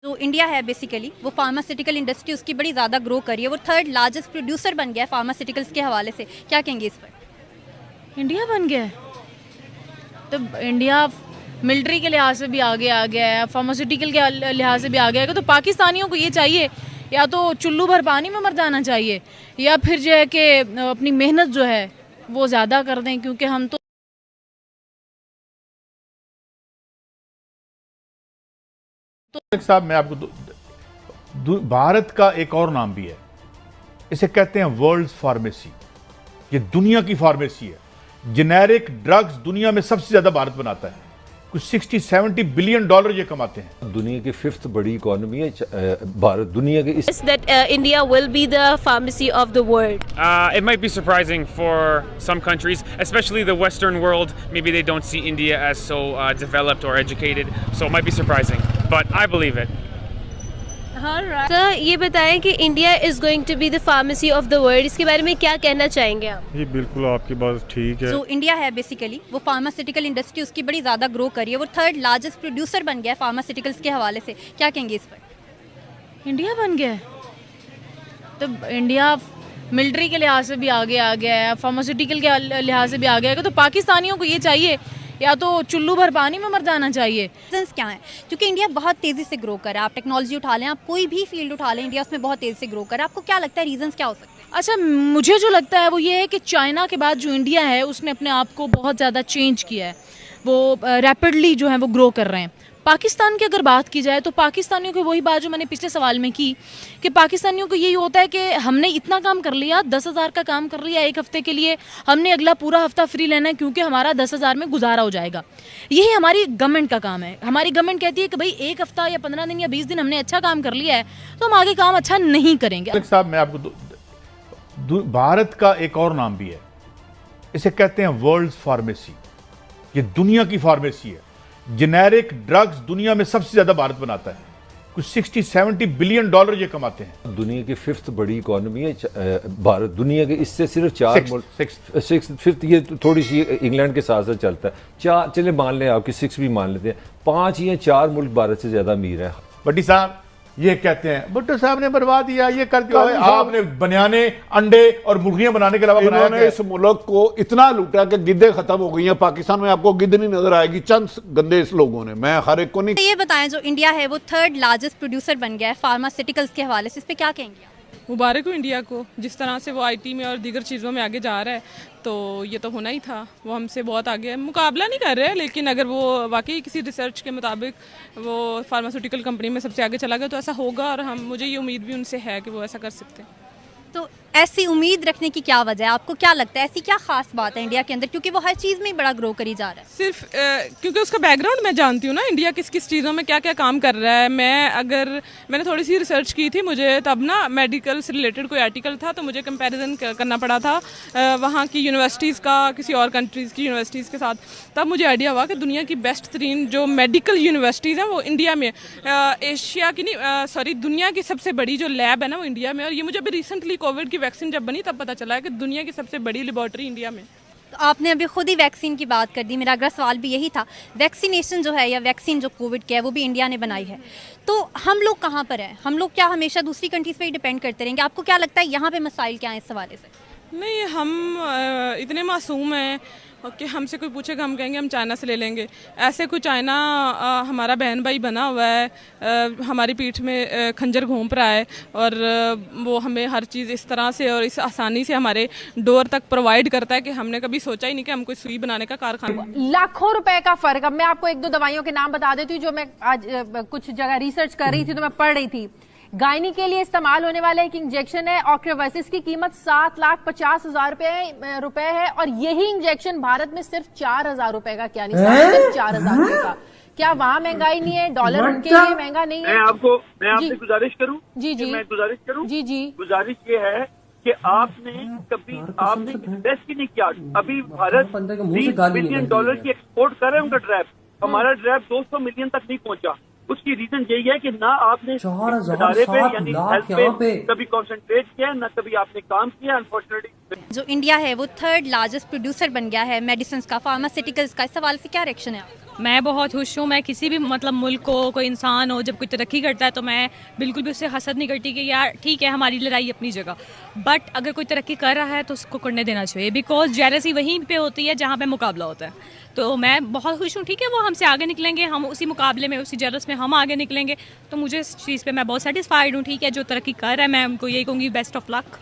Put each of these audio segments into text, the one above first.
जो इंडिया है बेसिकली वो फार्मास्यूटिकल इंडस्ट्री उसकी बड़ी ज़्यादा ग्रो करी है, वो थर्ड लार्जेस्ट प्रोड्यूसर बन गया है फार्मास्यूटिकल्स के हवाले से, क्या कहेंगे इस पर? इंडिया बन गया है तो इंडिया मिलिट्री के लिहाज से भी आगे आ गया है, फार्मास्यूटिकल के लिहाज से भी आगे आएगा। तो पाकिस्तानियों को ये चाहिए या तो चुल्लू भर पानी में मर जाना चाहिए या फिर जो है कि अपनी मेहनत जो है वो ज़्यादा कर दें, क्योंकि हम तो साहब मैं आपको भारत का एक और नाम भी है, इसे कहते हैं वर्ल्ड फार्मेसी। ये दुनिया की फार्मेसी है। जेनेरिक ड्रग्स दुनिया में सबसे ज्यादा भारत बनाता है, कुछ 60-70 बिलियन डॉलर ये कमाते हैं। दुनिया की 5th बड़ी इकोनॉमी है भारत। दुनिया के इस that India will be the pharmacy of the world. It might be surprising for some countries, especially the Western world. Maybe they don't see India as so developed or educated, so it might be surprising. But I believe it. Sir, ये बताएं कि India is going to be the pharmacy of the world. इसके बारे में क्या कहना चाहेंगे आप? ये बिल्कुल आपकी बात ठीक है। जो इंडिया है बेसिकली वो फार्मास्यूटिकल इंडस्ट्री उसकी बड़ी ज़्यादा ग्रो करी है, वो थर्ड लार्जेस्ट प्रोड्यूसर बन गया है फार्मास्यूटिकल्स के हवाले से, क्या कहेंगे इस पर? इंडिया बन गया है तो इंडिया मिलिट्री के लिहाज से भी आगे आ गया है, फार्मास्यूटिकल के लिहाज से भी आगे आएगा। तो पाकिस्तानियों को ये चाहिए या तो चुल्लू भर पानी में मर जाना चाहिए। रीजंस क्या है? क्योंकि इंडिया बहुत तेज़ी से ग्रो कर रहा है, आप टेक्नोलॉजी उठा लें, आप कोई भी फील्ड उठा लें, इंडिया उसमें बहुत तेज़ी से ग्रो कर रहा है। आपको क्या लगता है रीजंस क्या हो सकते हैं? अच्छा, मुझे जो लगता है वो ये है कि चाइना के बाद जो इंडिया है उसने अपने आप को बहुत ज़्यादा चेंज किया है, वो रैपिडली जो है वो ग्रो कर रहे हैं। पाकिस्तान की अगर बात की जाए तो पाकिस्तानियों की वही बात जो मैंने पिछले सवाल में की कि पाकिस्तानियों को यही होता है कि हमने इतना काम कर लिया, 10,000 का काम कर लिया एक हफ्ते के लिए, हमने अगला पूरा हफ्ता फ्री लेना है क्योंकि हमारा 10,000 में गुजारा हो जाएगा। यही हमारी गवर्नमेंट का काम है। हमारी गवर्नमेंट कहती है कि भाई एक हफ्ता या 15 दिन या 20 दिन हमने अच्छा काम कर लिया है तो हम आगे काम अच्छा नहीं करेंगे। साहब मैं आपको भारत का एक और नाम भी है, इसे कहते हैं वर्ल्ड फार्मेसी। ये दुनिया की फार्मेसी है। जेनेरिक ड्रग्स दुनिया में सबसे ज्यादा भारत बनाता है, कुछ 60-70 बिलियन डॉलर ये कमाते हैं। दुनिया की 5th बड़ी इकोनॉमी है भारत। दुनिया के इससे सिर्फ 4 मुल्क 5th ये थोड़ी सी इंग्लैंड के साथ साथ चलता है। 4 चले मान लें, आपकी 6 भी मान लेते हैं, 5 या 4 मुल्क भारत से ज्यादा अमीर है। भट्टी साहब ये कहते हैं भुट्टो साहब ने बर्बाद दिया, ये कर दिया, आपने बनियाने अंडे और मुर्गियां बनाने के अलावा बनाया। इस मुल्क को इतना लूटा कि गिद्दे खत्म हो गई हैं। पाकिस्तान में आपको गिद्द नहीं नजर आएगी, चंद गंदे इस लोगों ने, मैं हर एक को नहीं। ये बताएं जो इंडिया है वो थर्ड लार्जेस्ट प्रोड्यूसर बन गया है फार्मास्यूटिकल्स के हवाले से, इस पे क्या कहेंगे आप? मुबारक हो इंडिया को, जिस तरह से वो आईटी में और दीगर चीज़ों में आगे जा रहा है, तो ये तो होना ही था। वो हमसे बहुत आगे है, मुकाबला नहीं कर रहे हैं, लेकिन अगर वो वाकई किसी रिसर्च के मुताबिक वो फार्मास्यूटिकल कंपनी में सबसे आगे चला गया तो ऐसा होगा, और मुझे ये उम्मीद भी उनसे है कि वो ऐसा कर सकते हैं। तो ऐसी उम्मीद रखने की क्या वजह है? आपको क्या लगता है ऐसी क्या खास बात है इंडिया के अंदर, क्योंकि वो हर चीज़ में बड़ा ग्रो करी जा रहा है? सिर्फ क्योंकि उसका बैकग्राउंड मैं जानती हूँ ना, इंडिया किस किस चीज़ों में क्या क्या काम कर रहा है। मैंने थोड़ी सी रिसर्च की थी, मुझे तब ना मेडिकल से रिलेटेड कोई आर्टिकल था, तो मुझे कंपैरिजन करना पड़ा था वहाँ की यूनिवर्सिटीज़ का किसी और कंट्रीज़ की यूनिवर्सिटीज़ के साथ। तब मुझे आइडिया हुआ कि दुनिया की बेस्ट तरीन जो मेडिकल यूनिवर्सिटीज़ हैं वो इंडिया में, एशिया की नहीं सॉरी दुनिया की सबसे बड़ी जो लैब है ना वो इंडिया में। और ये मुझे अभी रिसेंटली कोविड की वैक्सीन जब बनी तब पता चला है कि दुनिया की सबसे बड़ी लेबॉर्ट्री इंडिया में। तो आपने अभी खुद ही वैक्सीन की बात कर दी, मेरा अगला सवाल भी यही था। वैक्सीनेशन जो है या वैक्सीन जो कोविड की है वो भी इंडिया ने बनाई है, तो हम लोग कहाँ पर हैं? हम लोग क्या हमेशा दूसरी कंट्रीज़ पे ही डिपेंड करते रहेंगे? आपको क्या लगता है यहाँ पे मसाइल क्या हैं इस हवाले से? नहीं, हम इतने मासूम हैं कि हमसे कोई पूछेगा हम कहेंगे हम चाइना से ले लेंगे। ऐसे कोई चाइना हमारा बहन भाई बना हुआ है, हमारी पीठ में खंजर घोंप रहा है, और वो हमें हर चीज़ इस तरह से और इस आसानी से हमारे डोर तक प्रोवाइड करता है कि हमने कभी सोचा ही नहीं कि हम कोई सुई बनाने का कारखाना। लाखों रुपए का फर्क। अब मैं आपको 1-2 दवाइयों के नाम बता देती हूँ जो मैं आज कुछ जगह रिसर्च कर रही थी तो मैं पढ़ रही थी। गायनी के लिए इस्तेमाल होने वाला एक इंजेक्शन है ऑक्रेवर्सिस की कीमत 7,50,000 रुपए है, और यही इंजेक्शन भारत में सिर्फ 4,000 रुपए का, क्या नहीं सिर्फ 4,000 रुपए का। क्या वहाँ महंगाई नहीं है? डॉलर उनके लिए महंगा नहीं है? मैं आपसे गुजारिश करूँ जी जी गुजारिश ये है कि आपने इन्वेस्ट ही नहीं किया। अभी भारत $20 बिलियन की एक्सपोर्ट कर रहे हैं उनका ड्रैप, हमारा ड्रैप 200 मिलियन तक नहीं पहुंचा। उसकी रीजन यही है कि ना आपने इदारे पे यानी हेल्थ पे कभी कॉन्सेंट्रेट किया, ना कभी आपने काम किया। अनफॉर्चुनेटली जो इंडिया है वो थर्ड लार्जेस्ट प्रोड्यूसर बन गया है मेडिसिन का, फार्मास्यूटिकल्स का, इस सवाल से क्या रिएक्शन है आपका? मैं बहुत खुश हूँ। मैं किसी भी मतलब मुल्क को, कोई इंसान हो, जब कोई तरक्की करता है तो मैं बिल्कुल भी उससे हसद नहीं करती कि यार ठीक है हमारी लड़ाई अपनी जगह, बट अगर कोई तरक्की कर रहा है तो उसको करने देना चाहिए, बिकॉज जेलसी वहीं पे होती है जहाँ पे मुकाबला होता है। तो मैं बहुत खुश हूँ, ठीक है वो हमसे आगे निकलेंगे, हम उसी मुकाबले में, उसी जेलस में हम आगे निकलेंगे, तो मुझे इस चीज़ पे मैं बहुत सेटिस्फाइड हूँ। ठीक है, जो तरक्की कर रहा है मैं उनको यही कहूँगी बेस्ट ऑफ लक।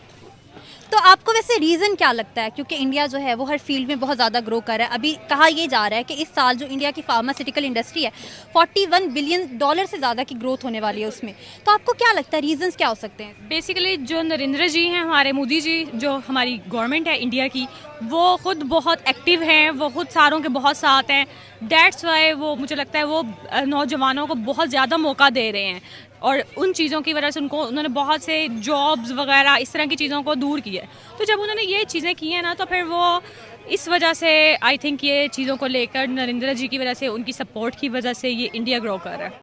तो आपको वैसे रीज़न क्या लगता है, क्योंकि इंडिया जो है वो हर फील्ड में बहुत ज़्यादा ग्रो कर रहा है। अभी कहा ये जा रहा है कि इस साल जो इंडिया की फार्मास्यूटिकल इंडस्ट्री है $41 बिलियन से ज़्यादा की ग्रोथ होने वाली है उसमें, तो आपको क्या लगता है रीजंस क्या हो सकते हैं? बेसिकली जो नरेंद्र जी हैं, हमारे मोदी जी, जो हमारी गवर्नमेंट है इंडिया की, वो खुद बहुत एक्टिव हैं, वो खुद सारों के बहुत साथ हैं। दैट्स वाई वो, मुझे लगता है वो नौजवानों को बहुत ज़्यादा मौका दे रहे हैं, और उन चीज़ों की वजह से उन्होंने बहुत से जॉब्स वगैरह इस तरह की चीज़ों को दूर किया है। तो जब उन्होंने ये चीज़ें की हैं ना, तो फिर वो इस वजह से आई थिंक ये चीज़ों को लेकर नरेंद्र जी की वजह से, उनकी सपोर्ट की वजह से ये इंडिया ग्रो कर रहा है।